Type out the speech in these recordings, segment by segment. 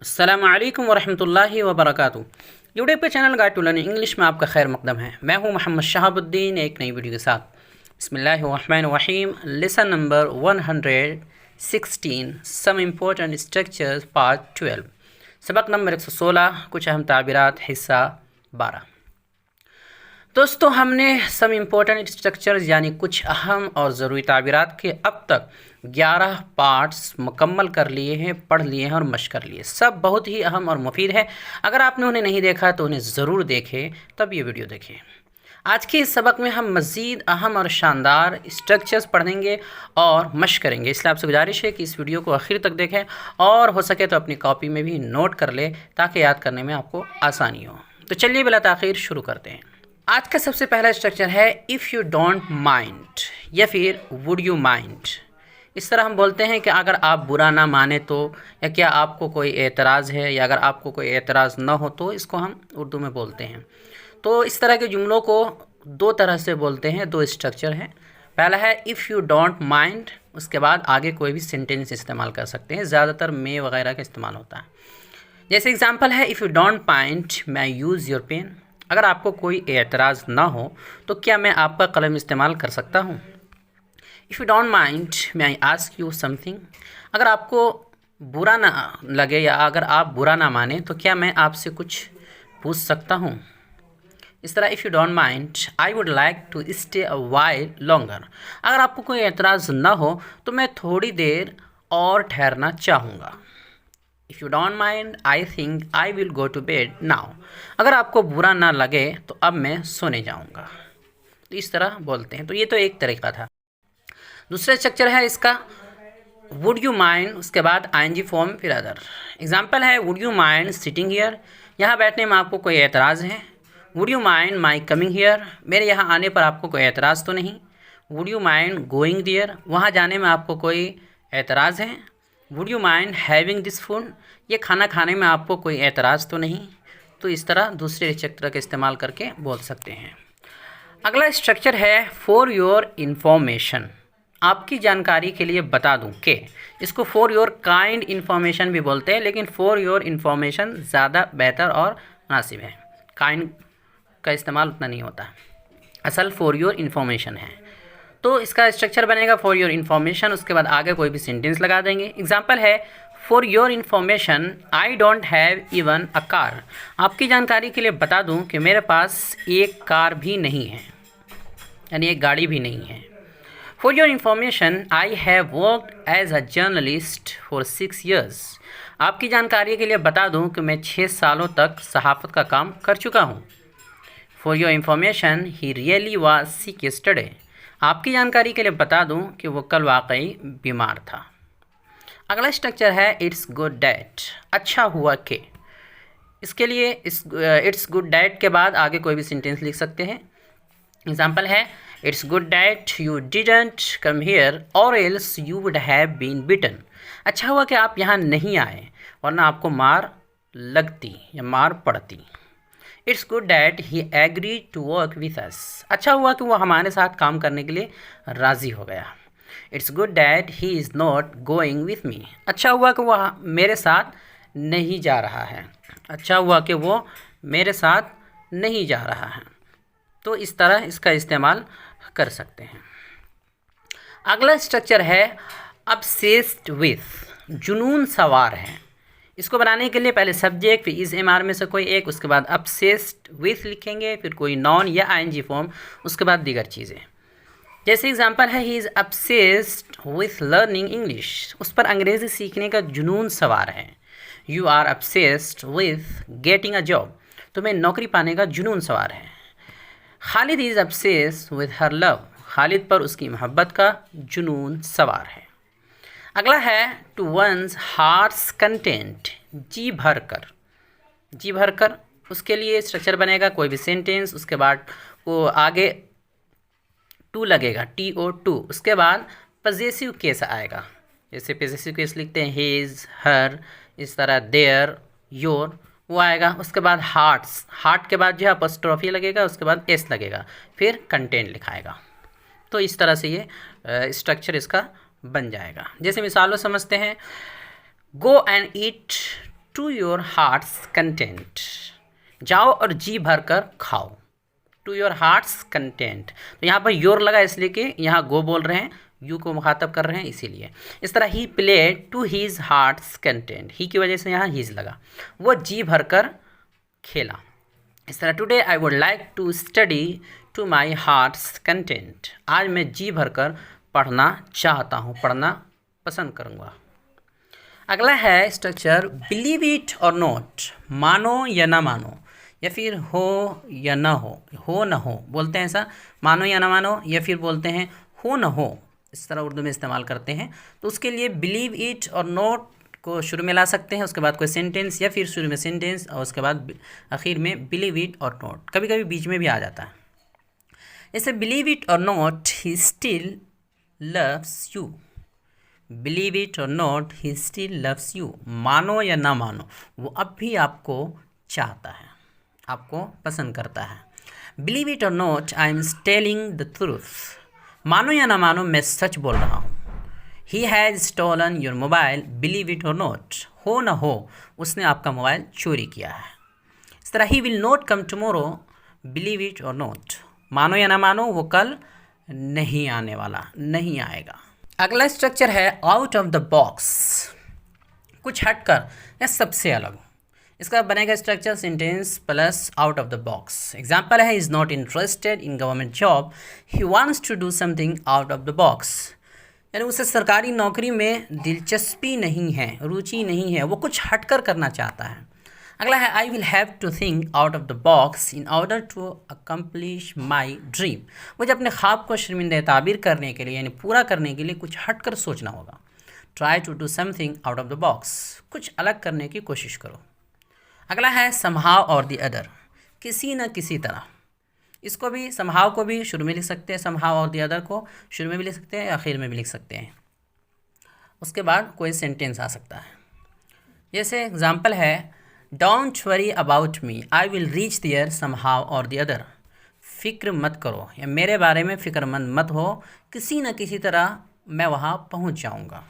अस्सलामु अलैकुम वरहमतुल्लाहि वबरकातुहू। यूट्यूब पे channel guide to learn English में आपका खैर मकदम है। मैं हूं मोहम्मद शहाबुद्दीन, एक नई वीडियो के साथ। बिस्मिल्लाहिर्रहमानिर्रहीम। Lesson number 116, some important structures, part 12। सबक नंबर 116, कुछ अहम ताबीरात, हिस्सा 12। दोस्तों, हमने सम इम्पोर्टेंट स्ट्रक्चर्स यानी कुछ अहम और ज़रूरी ताबीरात के अब तक 11 पार्ट्स मुकम्मल कर लिए हैं, पढ़ लिए हैं और मश्क कर लिए। सब बहुत ही अहम और मुफीद है। अगर आपने उन्हें नहीं देखा तो उन्हें ज़रूर देखें, तब ये वीडियो देखें। आज के इस सबक में हम मज़ीद अहम और शानदार स्ट्रक्चर्स पढ़ेंगे और मश्क करेंगे। इसलिए आपसे गुजारिश है कि इस वीडियो को आखिर तक देखें और हो सके तो अपनी कॉपी में भी नोट कर लें ताकि याद करने में आपको आसानी हो। तो चलिए बिला ताख़ीर शुरू करते हैं। आज का सबसे पहला स्ट्रक्चर है इफ़ यू डोंट माइंड या फिर वुड यू माइंड। इस तरह हम बोलते हैं कि अगर आप बुरा ना माने तो, या क्या आपको कोई एतराज़ है, या अगर आपको कोई एतराज़ ना हो तो, इसको हम उर्दू में बोलते हैं। तो इस तरह के जुमलों को दो तरह से बोलते हैं, दो स्ट्रक्चर हैं। पहला है इफ़ यू डोंट माइंड, उसके बाद आगे कोई भी सेंटेंस इस्तेमाल कर सकते हैं। ज़्यादातर मे वगैरह का इस्तेमाल होता है। जैसे एग्जांपल है इफ़ यू डोंट माइंड मैं आई यूज़ योर पेन। अगर आपको कोई एतराज़ ना हो तो क्या मैं आपका कलम इस्तेमाल कर सकता हूँ। इफ़ यू डोंट माइंड मैं आई आस्क यू समथिंग। अगर आपको बुरा ना लगे या अगर आप बुरा ना माने तो क्या मैं आपसे कुछ पूछ सकता हूँ। इस तरह if you don't mind I would like to stay a while longer. अगर आपको कोई एतराज़ ना हो तो मैं थोड़ी देर और ठहरना चाहूँगा। If you don't mind I think I will go to bed now. अगर आपको बुरा ना लगे तो अब मैं सोने जाऊँगा। तो इस तरह बोलते हैं। तो ये तो एक तरीका था। दूसरा स्ट्रक्चर है इसका वुड यू माइंड, उसके बाद आईएनजी फॉर्म फिर अदर। एग्जाम्पल है would you mind sitting here. यहाँ बैठने में आपको कोई एतराज़ है। Would you mind my coming here. मेरे यहाँ आने पर आपको कोई एतराज़ तो नहीं। Would you mind going there. वहाँ जाने में आपको कोई एतराज़ है। Would you mind having this food. ये खाना खाने में आपको कोई एतराज़ तो नहीं। तो इस तरह दूसरे स्ट्रक्चर का इस्तेमाल करके बोल सकते हैं। अगला स्ट्रक्चर है फॉर योर इंफॉर्मेशन। आपकी जानकारी के लिए बता दूं कि इसको फॉर योर काइंड इन्फॉर्मेशन भी बोलते हैं, लेकिन फॉर योर इंफॉर्मेशन ज़्यादा बेहतर और मुनासिब है। काइंड का इस्तेमाल उतना नहीं होता, असल फॉर योर इंफॉर्मेशन है। तो इसका स्ट्रक्चर बनेगा फॉर योर इन्फॉर्मेशन, उसके बाद आगे कोई भी सेंटेंस लगा देंगे। एग्जाम्पल है for your information I don't have even a car. आपकी जानकारी के लिए बता दूं कि मेरे पास एक कार भी नहीं है, यानी एक गाड़ी भी नहीं है। For your information I have worked as a journalist for 6 years। आपकी जानकारी के लिए बता दूं कि मैं 6 सालों तक सहाफ़त का काम कर चुका हूँ। For your information he really was sick yesterday. आपकी जानकारी के लिए बता दूं कि वो कल वाकई बीमार था। अगला स्ट्रक्चर है इट्स गुड डैट। अच्छा हुआ कि। इसके लिए इट्स गुड डैट के बाद आगे कोई भी सेंटेंस लिख सकते हैं। एग्जाम्पल है it's good that you didn't come here or else you would have been beaten. अच्छा हुआ कि आप यहाँ नहीं आए, वरना आपको मार लगती या मार पड़ती। It's good that he agree to work with us. अच्छा हुआ कि वो हमारे साथ काम करने के लिए राज़ी हो गया। It's good that he is not going with me. अच्छा हुआ कि वह मेरे साथ नहीं जा रहा है। अच्छा हुआ कि वो मेरे साथ नहीं जा रहा है। तो इस तरह इसका इस्तेमाल कर सकते हैं। अगला स्ट्रक्चर है obsessed with। जुनून सवार है। इसको बनाने के लिए पहले सब्जेक्ट फिर इस एम आर में से कोई एक, उसके बाद obsessed with लिखेंगे, फिर कोई नॉन या आईएनजी फॉर्म, उसके बाद दीगर चीज़ें। जैसे एग्जांपल है he is obsessed with learning English। उस पर अंग्रेज़ी सीखने का जुनून सवार है। You are obsessed with getting a job। तुम्हें नौकरी पाने का जुनून सवार है। Khalid is obsessed with her love। Khalid पर उसकी मोहब्बत का जुनून सवार है। अगला है टू वंस हार्ट्स कंटेंट। जी भर कर। जी भर कर, उसके लिए स्ट्रक्चर बनेगा कोई भी सेंटेंस, उसके बाद वो आगे टू लगेगा, TO2। उसके बाद पजेसिव केस आएगा। जैसे पजेसिव केस लिखते हैं हिज, हर, इस तरह देयर, योर, वो आएगा। उसके बाद हार्ट्स, हार्ट के बाद जो है अपॉस्ट्रोफी लगेगा, उसके बाद एस लगेगा, फिर कंटेंट लिखाएगा। तो इस तरह से ये स्ट्रक्चर इसका बन जाएगा। जैसे मिसालों समझते हैं go and eat to your heart's content, जाओ और जी भर कर खाओ। टू योर हार्ट्स कंटेंट, तो यहाँ पर योर लगा इसलिए कि यहाँ गो बोल रहे हैं, यू को मुखातब कर रहे हैं इसीलिए। इस तरह ही play to his heart's content, ही की वजह से यहाँ हीज़ लगा, वो जी भर कर खेला। इस तरह today I would like to study to my heart's content, आज मैं जी भर कर पढ़ना चाहता हूँ, पढ़ना पसंद करूँगा। अगला है structure believe it or not, मानो या ना मानो, या फिर हो या ना हो ना हो बोलते हैं ऐसा, मानो या ना मानो, या फिर बोलते हैं हो ना हो, इस तरह उर्दू में इस्तेमाल करते हैं। तो उसके लिए बिलीव इट और नॉट को शुरू में ला सकते हैं, उसके बाद कोई सेंटेंस, या फिर शुरू में सेंटेंस और उसके बाद आखिर में बिलीव इट और नॉट, कभी कभी बीच में भी आ जाता है। जैसे believe it or not he still loves you, believe it or not he still loves you, मानो या ना मानो वो अब भी आपको चाहता है, आपको पसंद करता है। Believe it or not I am telling the truth, मानो या ना मानो मैं सच बोल रहा हूँ। He has stolen your mobile, believe it or not, हो ना हो उसने आपका मोबाइल चोरी किया है। इस तरह he will not come tomorrow, believe it or not, मानो या ना मानो वो कल नहीं आने वाला, नहीं आएगा। अगला स्ट्रक्चर है आउट ऑफ द बॉक्स, कुछ हटकर या सबसे अलग। इसका बनेगा structure sentence plus out of the box. Example है is not interested in government job, he wants to do something out of the box, यानी उसे सरकारी नौकरी में दिलचस्पी नहीं है, रुचि नहीं है, वो कुछ हटकर करना चाहता है। अगला है I will have to think out of the box in order to accomplish my dream, मुझे अपने ख्वाब को शर्मिंदा ताबीर करने के लिए यानी पूरा करने के लिए कुछ हटकर सोचना होगा। Try to do something out of the box, कुछ अलग करने की कोशिश करो। अगला है समहाव और द अदर, किसी न किसी तरह, इसको भी समहाव को भी शुरू में लिख सकते हैं, समहाव और द अदर को शुरू में भी लिख सकते हैं, आखिर में भी लिख सकते हैं। उसके बाद कोई सेंटेंस आ सकता है, जैसे एग्जाम्पल है don't worry about me, I will reach there somehow or the other, फ़िक्र मत करो या मेरे बारे में फ़िक्रमंद मत हो, किसी न किसी तरह मैं वहाँ पहुँच जाऊँगा।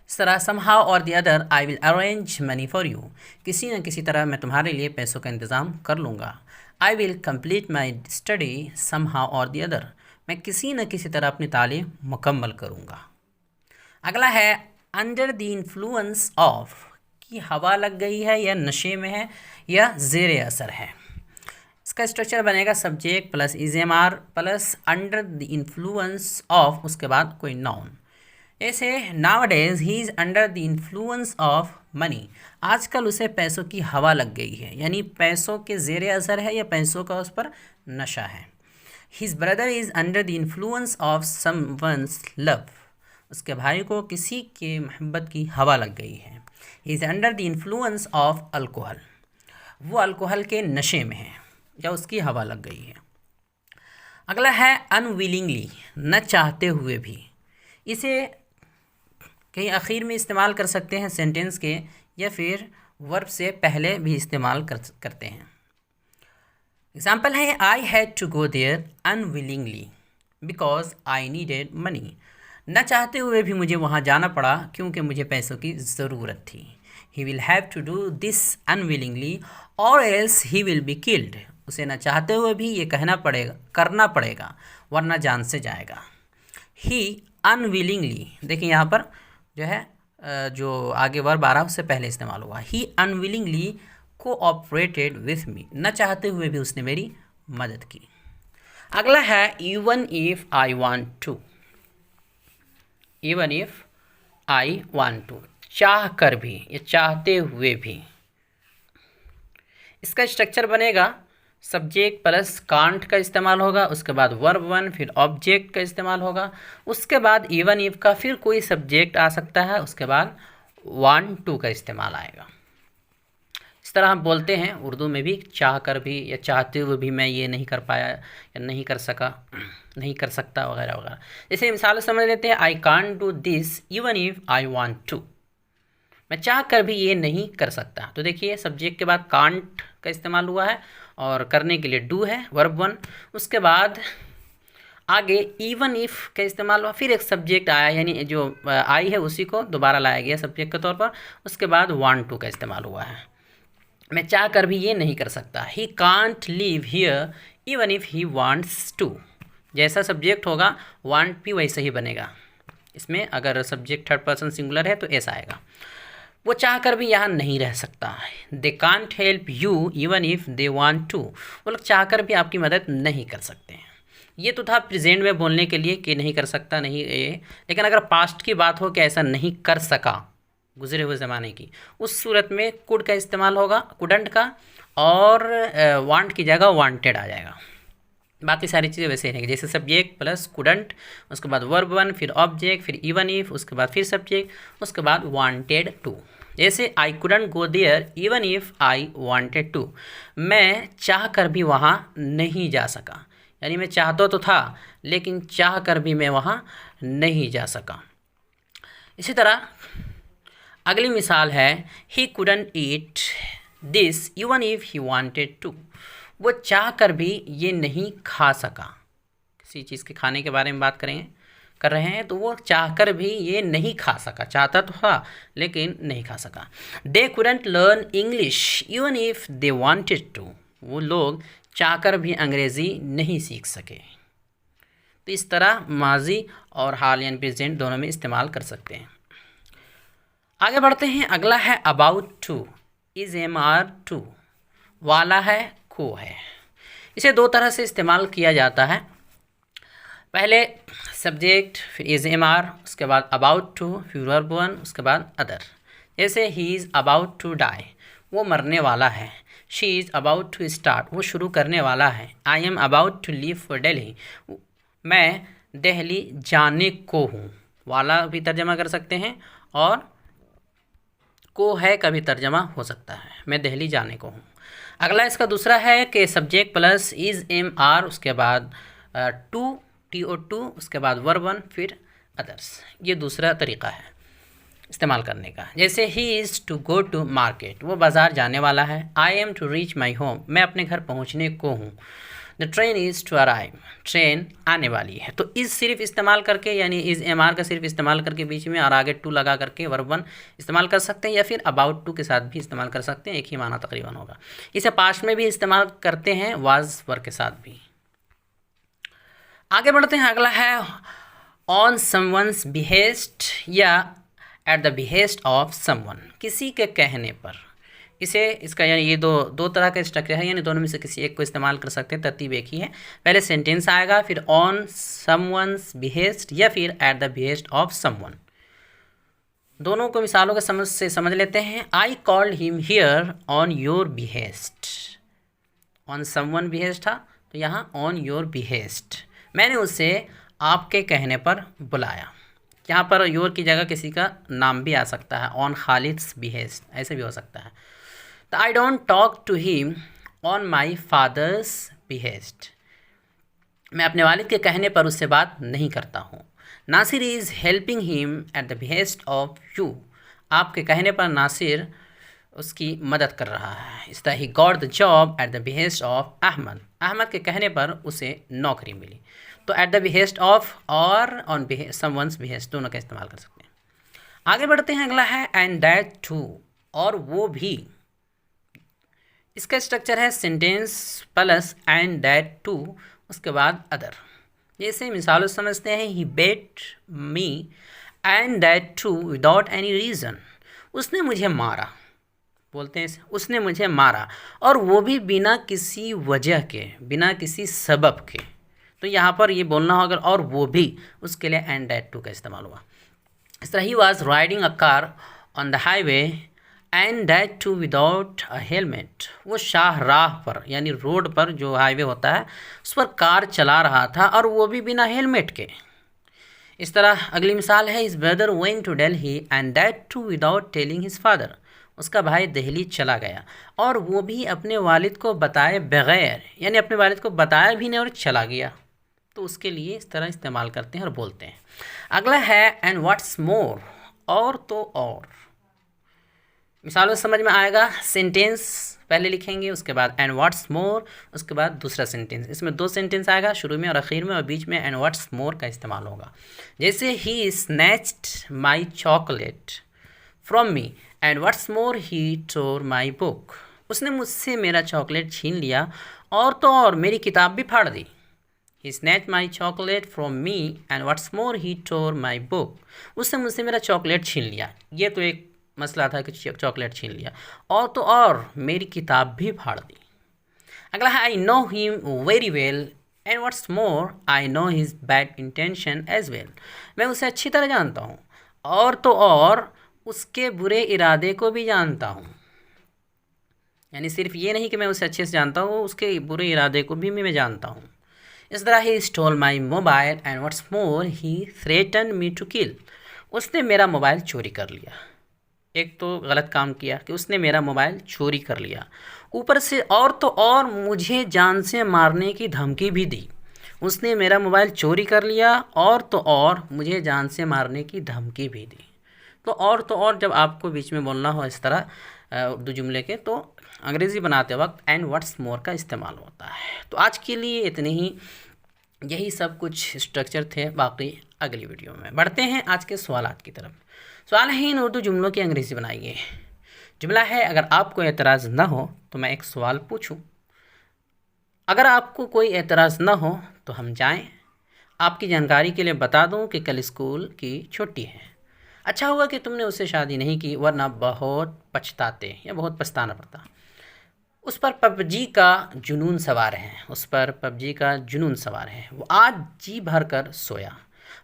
इस तरह somehow or the other I will arrange money for you, किसी न किसी तरह मैं तुम्हारे लिए पैसों का इंतज़ाम कर लूँगा। I will complete my study somehow or the other, मैं किसी न किसी तरह अपनी तालीम मुकम्मल करूँगा। अगला है अंडर द इन्फ्लुएंस ऑफ, कि हवा लग गई है या नशे में है या ज़ेर असर है। इसका स्ट्रक्चर बनेगा subject plus is am are plus under the influence of, उसके बाद कोई नाउन। ऐसे nowadays he is under the influence of money, आजकल उसे पैसों की हवा लग गई है, यानी पैसों के ज़ेर असर है या पैसों का उस पर नशा है। His brother is under the influence of someone's love, उसके भाई को किसी के मोहब्बत की हवा लग गई है। ही is under the influence of alcohol, वो अल्कोहल के नशे में है या उसकी हवा लग गई है। अगला है अनविलिंगली, न चाहते हुए भी, इसे कहीं आखिर में इस्तेमाल कर सकते हैं सेंटेंस के, या फिर वर्ब से पहले भी इस्तेमाल करते हैं। एग्जाम्पल है I had to go there unwillingly because I needed money, न चाहते हुए भी मुझे वहाँ जाना पड़ा क्योंकि मुझे पैसों की ज़रूरत थी। He will have to do this unwillingly or else he will be killed, उसे न चाहते हुए भी ये करना पड़ेगा वरना जान से जाएगा। ही अनविलिंगली, देखिए यहाँ पर जो है जो आगे वर्ब आ रहा है उससे पहले इस्तेमाल हुआ। ही अनविलिंगली कोऑपरेटेड विथ मी, न चाहते हुए भी उसने मेरी मदद की। अगला है even if I want to, even if I want to, चाह कर भी या चाहते हुए भी। इसका स्ट्रक्चर बनेगा सब्जेक्ट प्लस कांट का इस्तेमाल होगा, उसके बाद वर्ब वन, फिर ऑब्जेक्ट का इस्तेमाल होगा, उसके बाद इवन इफ का फिर कोई सब्जेक्ट आ सकता है, उसके बाद वांट टू का इस्तेमाल आएगा। इस तरह हम बोलते हैं उर्दू में भी चाह कर भी या चाहते हुए भी मैं ये नहीं कर पाया या नहीं कर सका, नहीं कर सकता वगैरह वगैरह। जैसे मिसाल समझ लेते हैं I can't do this even if I want to, मैं चाह कर भी ये नहीं कर सकता। तो देखिए सब्जेक्ट के बाद कांट का इस्तेमाल हुआ है और करने के लिए डू है वर्ब वन, उसके बाद आगे इवन इफ़ का इस्तेमाल हुआ, फिर एक सब्जेक्ट आया यानी जो आई है उसी को दोबारा लाया गया सब्जेक्ट के तौर पर, उसके बाद वांट टू का इस्तेमाल हुआ है। मैं चाह कर भी ये नहीं कर सकता, he can't live here even if he wants to. जैसा सब्जेक्ट होगा वांट भी वैसे ही बनेगा। इसमें अगर सब्जेक्ट थर्ड पर्सन सिंगुलर है तो ऐसा आएगा। वो चाह कर भी यहाँ नहीं रह सकता, they can't help you even if they want to. वो लोग चाह कर भी आपकी मदद नहीं कर सकते हैं। ये तो था प्रेजेंट में बोलने के लिए कि नहीं कर सकता, नहीं ये। लेकिन अगर पास्ट की बात हो कि ऐसा नहीं कर सका गुजरे हुए ज़माने की, उस सूरत में कुड का इस्तेमाल होगा, कुडंट का, और वांट की जगह वांटेड आ जाएगा। बाकी सारी चीज़ें वैसे रहेंगी, जैसे सब्जेक्ट प्लस कुडंट, उसके बाद वर्ब वन, फिर ऑब्जेक्ट, फिर इवन इफ, उसके बाद फिर सब्जेक्ट, उसके बाद वांटेड टू। जैसे I couldn't go there even if I wanted to. मैं चाह कर भी वहाँ नहीं जा सका, यानी मैं चाहता तो था लेकिन चाह कर भी मैं वहाँ नहीं जा सका। इसी तरह अगली मिसाल है, he couldn't eat this even if he wanted to. वो चाह कर भी ये नहीं खा सका। किसी चीज़ के खाने के बारे में बात कर रहे हैं तो वो चाह कर भी ये नहीं खा सका, चाहता तो था लेकिन नहीं खा सका। They couldn't learn English even if they wanted to. वो लोग चाह कर भी अंग्रेज़ी नहीं सीख सके। तो इस तरह माजी और हाल यानी प्रेजेंट दोनों में इस्तेमाल कर सकते हैं। आगे बढ़ते हैं, अगला है about to. Is am are to, वाला है, को है। इसे दो तरह से इस्तेमाल किया जाता है, पहले सब्जेक्ट, फिर इज़ एम आर, उसके बाद अबाउट टू, फिर वर्ब वन, उसके बाद अदर। जैसे he is about to die, वो मरने वाला है। She is about to start, वो शुरू करने वाला है। I am about to leave for Delhi, मैं दिल्ली जाने को हूँ। वाला भी तर्जमा कर सकते हैं और को है का भी तर्जमा हो सकता है, मैं दिल्ली जाने को हूँ। अगला इसका दूसरा है कि subject plus is am are, उसके बाद टू, TO2, उसके बाद वर्ब वन, फिर अदर्स। ये दूसरा तरीका है इस्तेमाल करने का। जैसे he is to go to market, वो बाज़ार जाने वाला है। I am to reach my home, मैं अपने घर पहुँचने को हूँ। The train is to arrive, train आने वाली है। तो इज़ सिर्फ इस्तेमाल करके यानी इज़ एम आर का सिर्फ इस्तेमाल करके बीच में और आगे टू लगा करके वर्ब वन इस्तेमाल कर सकते हैं, या फिर अबाउट टू के साथ भी इस्तेमाल कर सकते हैं, एक ही माना तकरीबन होगा। इसे पास्ट में भी इस्तेमाल करते हैं, वाज वर्ब के साथ भी। आगे बढ़ते हैं, अगला है ऑन समवन्स बिहेस्ट या eight the behest of someone, किसी के कहने पर। इसका यानी ये दो तरह का स्ट्रक्चर है, यानी दोनों में से किसी एक को इस्तेमाल कर सकते हैं, तरतीब एक ही है। पहले सेंटेंस आएगा, फिर ऑन समवन्स बिहेस्ट या फिर eight the behest of someone. दोनों को मिसालों के समझ लेते हैं। I called him here on your behest. On someone behest था तो यहाँ ऑन योर बिहेस्ट, मैंने उसे आपके कहने पर बुलाया। यहाँ पर योर की जगह किसी का नाम भी आ सकता है, ऑन खालिद्स बिहेस्ट ऐसे भी हो सकता है। तो I don't talk to him on my father's behest, मैं अपने वालिद के कहने पर उससे बात नहीं करता हूँ। Nasir is helping him at the behest of you, आपके कहने पर नासिर उसकी मदद कर रहा है। इस तरह he got the job at the behest of Ahmad, Ahmad के कहने पर उसे नौकरी मिली। तो एट द बिहेस्ट ऑफ और ऑन समवन्स बिहेस्ट दोनों का इस्तेमाल कर सकते हैं। आगे बढ़ते हैं, अगला है एंड दैट टू, और वो भी। इसका स्ट्रक्चर है sentence plus and that too, उसके बाद अदर। जैसे मिसालों समझते हैं, he beat me and that too without any reason, उसने मुझे मारा, बोलते हैं उसने मुझे मारा, और वो भी बिना किसी वजह के, बिना किसी सबब के। तो यहाँ पर ये बोलना होगा और वो भी, उसके लिए एंड दैट टू का इस्तेमाल हुआ। इस तरह he was riding a car on the highway and that too without a helmet, वो शाहराह पर यानी रोड पर जो हाईवे होता है उस पर कार चला रहा था और वो भी बिना हेलमेट के। इस तरह अगली मिसाल है, his brother went to Delhi and that too without telling his father, उसका भाई दिल्ली चला गया और वो भी अपने वालिद को बताए बगैर, यानी अपने वालिद को बताया भी नहीं और चला गया। तो उसके लिए इस तरह इस्तेमाल करते हैं और बोलते हैं। अगला है एंड व्हाट्स मोर, और तो और। मिसाल में समझ में आएगा। सेंटेंस पहले लिखेंगे, उसके बाद एंड व्हाट्स मोर, उसके बाद दूसरा सेंटेंस। इसमें 2 सेंटेंस आएगा, शुरू में और आखिर में, और बीच में एंड व्हाट्स मोर का इस्तेमाल होगा। जैसे he snatched my chocolate from me and what's more he tore my book. उसने मुझसे मेरा चॉकलेट छीन लिया और तो और मेरी किताब भी फाड़ दी। He snatched my chocolate from me and what's more he tore my book। उसने मुझसे मेरा चॉकलेट छीन लिया। ये तो एक मसला था कि चॉकलेट छीन लिया, और तो और मेरी किताब भी फाड़ दी। अगला है I know him very well and what's more I know his bad intention as well. मैं उसे अच्छी तरह जानता हूँ, और तो और उसके बुरे इरादे को भी जानता हूँ। यानी सिर्फ ये नहीं कि मैं उसे अच्छे से जानता हूँ, उसके बुरे इरादे को भी मैं जानता हूँ। इस तरह he stole my mobile and what's more he threaten me to kill. उसने मेरा मोबाइल चोरी कर लिया। एक तो गलत काम किया कि उसने मेरा मोबाइल चोरी कर लिया, ऊपर से और तो और मुझे जान से मारने की धमकी भी दी। उसने मेरा मोबाइल चोरी कर लिया और तो और मुझे जान से मारने की धमकी भी दी। तो और जब आपको बीच में बोलना हो इस तरह उर्दू जुमले के, तो अंग्रेज़ी बनाते वक्त एंड व्हाट्स मोर का इस्तेमाल होता है। तो आज के लिए इतने ही, यही सब कुछ स्ट्रक्चर थे। बाकी अगली वीडियो में बढ़ते हैं आज के सवालात की तरफ। सवाल है इन उर्दू जुमलों की अंग्रेज़ी बनाइए। जुमला है अगर आपको एतराज़ ना हो तो मैं एक सवाल पूछूं, अगर आपको कोई एतराज़ ना हो तो हम जाएं। आपकी जानकारी के लिए बता दूं कि कल स्कूल की छुट्टी है। अच्छा हुआ कि तुमने उससे शादी नहीं की, वरना बहुत पछताते या बहुत पछताना पड़ता। उस पर पबजी का जुनून सवार है, उस पर पबजी का जुनून सवार है। वो आज जी भर कर सोया।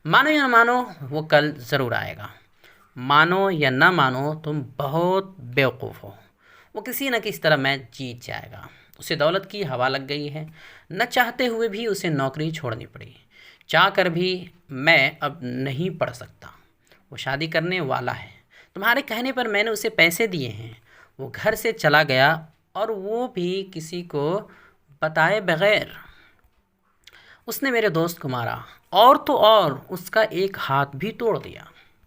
मानो या ना मानो वो कल ज़रूर आएगा। मानो या ना मानो तुम बहुत बेवकूफ़ हो, वो किसी न किसी तरह मैच जीत जाएगा। उसे दौलत की हवा लग गई है, न चाहते हुए भी उसे नौकरी छोड़नी पड़ी। चाह कर भी मैं अब नहीं पढ़ सकता। वो शादी करने वाला है, तुम्हारे कहने पर मैंने उसे पैसे दिए हैं। वो घर से चला गया और वो भी किसी को बताए बगैर। उसने मेरे दोस्त को मारा और तो और उसका एक हाथ भी तोड़ दिया।